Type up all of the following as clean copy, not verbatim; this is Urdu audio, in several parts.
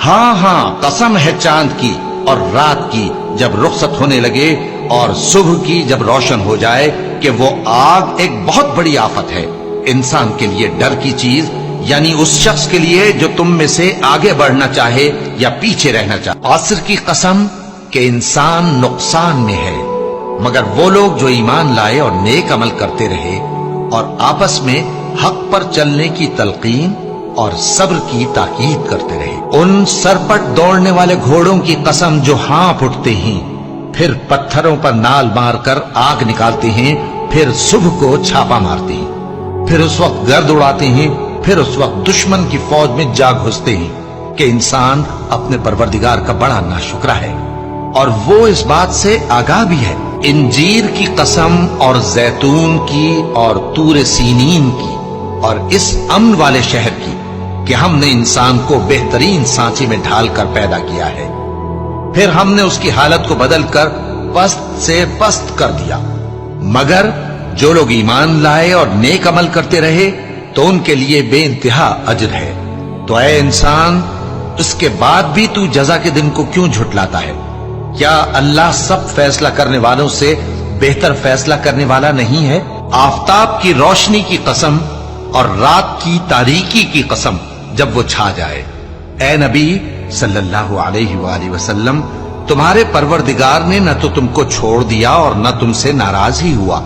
ہاں ہاں قسم ہے چاند کی اور رات کی جب رخصت ہونے لگے اور صبح کی جب روشن ہو جائے کہ وہ آگ ایک بہت بڑی آفت ہے انسان کے لیے ڈر کی چیز، یعنی اس شخص کے لیے جو تم میں سے آگے بڑھنا چاہے یا پیچھے رہنا چاہے۔ عصر کی قسم کہ انسان نقصان میں ہے مگر وہ لوگ جو ایمان لائے اور نیک عمل کرتے رہے اور آپس میں حق پر چلنے کی تلقین اور صبر کی تاکید کرتے رہے۔ ان سرپٹ دوڑنے والے گھوڑوں کی قسم جو ہانپ اٹھتے ہیں، پھر پتھروں پر نال مار کر آگ نکالتے ہیں، پھر صبح کو چھاپا مارتے ہیں، پھر اس وقت گرد اڑاتے ہیں، پھر اس وقت دشمن کی فوج میں جا گھستے ہیں کہ انسان اپنے پروردگار کا بڑا ناشکرا ہے اور وہ اس بات سے آگاہ بھی ہے۔ انجیر کی قسم اور زیتون کی اور طور سینین کی اور اس امن والے شہر کی کہ ہم نے انسان کو بہترین سانچے میں ڈھال کر پیدا کیا ہے، پھر ہم نے اس کی حالت کو بدل کر پست سے پست کر دیا، مگر جو لوگ ایمان لائے اور نیک عمل کرتے رہے تو ان کے لیے بے انتہا اجر ہے۔ تو اے انسان، اس کے بعد بھی تو جزا کے دن کو کیوں جھٹلاتا ہے؟ کیا اللہ سب فیصلہ کرنے والوں سے بہتر فیصلہ کرنے والا نہیں ہے؟ آفتاب کی روشنی کی قسم اور رات کی تاریکی کی قسم جب وہ چھا جائے۔ اے نبی صلی اللہ علیہ وآلہ وسلم، تمہارے پروردگار نے نہ تو تم کو چھوڑ دیا اور نہ تم سے ناراض ہی ہوا،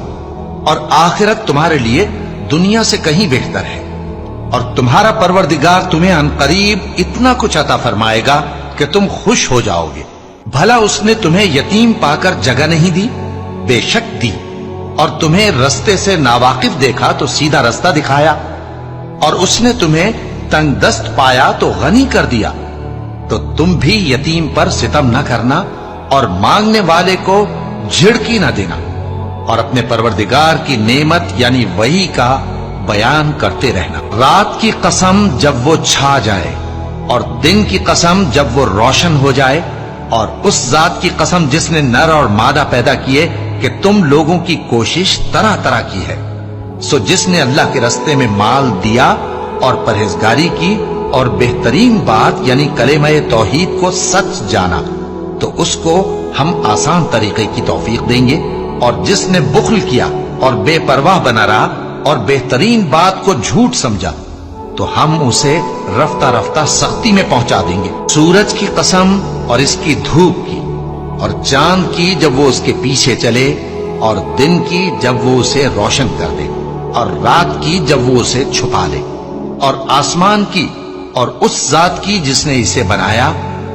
اور آخرت تمہارے لیے دنیا سے کہیں بہتر ہے، اور تمہارا پروردگار تمہیں عنقریب اتنا کچھ عطا فرمائے گا کہ تم خوش ہو جاؤ گے۔ بھلا اس نے تمہیں یتیم پا کر جگہ نہیں دی؟ بے شک دی، اور تمہیں رستے سے ناواقف دیکھا تو سیدھا رستہ دکھایا، اور اس نے تمہیں تنگ دست پایا تو غنی کر دیا۔ تو تم بھی یتیم پر ستم نہ کرنا اور مانگنے والے کو جھڑکی نہ دینا، اور اپنے پروردگار کی نعمت یعنی وحی کا بیان کرتے رہنا۔ رات کی قسم جب وہ چھا جائے اور دن کی قسم جب وہ روشن ہو جائے، اور اس ذات کی قسم جس نے نر اور مادہ پیدا کیے کہ تم لوگوں کی کوشش طرح طرح کی ہے۔ سو جس نے اللہ کے رستے میں مال دیا اور پرہیزگاری کی اور بہترین بات یعنی کلمہ توحید کو سچ جانا تو اس کو ہم آسان طریقے کی توفیق دیں گے، اور جس نے بخل کیا اور بے پرواہ بنا رہا اور بہترین بات کو جھوٹ سمجھا تو ہم اسے رفتہ رفتہ سختی میں پہنچا دیں گے۔ سورج کی قسم اور اس کی دھوپ کی، اور چاند کی جب وہ اس کے پیچھے چلے، اور دن کی جب وہ اسے روشن کر دے، اور رات کی جب وہ اسے چھپا لے، اور آسمان کی اور اس ذات کی جس نے اسے بنایا،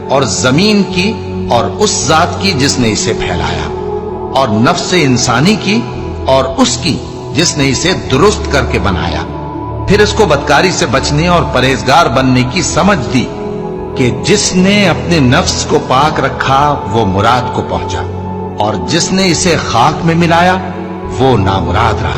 اور زمین کی اور اس ذات کی جس نے اسے پھیلایا، اور نفس انسانی کی اور اس کی جس نے اسے درست کر کے بنایا، پھر اس کو بدکاری سے بچنے اور پرہیزگار بننے کی سمجھ دی کہ جس نے اپنے نفس کو پاک رکھا وہ مراد کو پہنچا، اور جس نے اسے خاک میں ملایا وہ نامراد رہا۔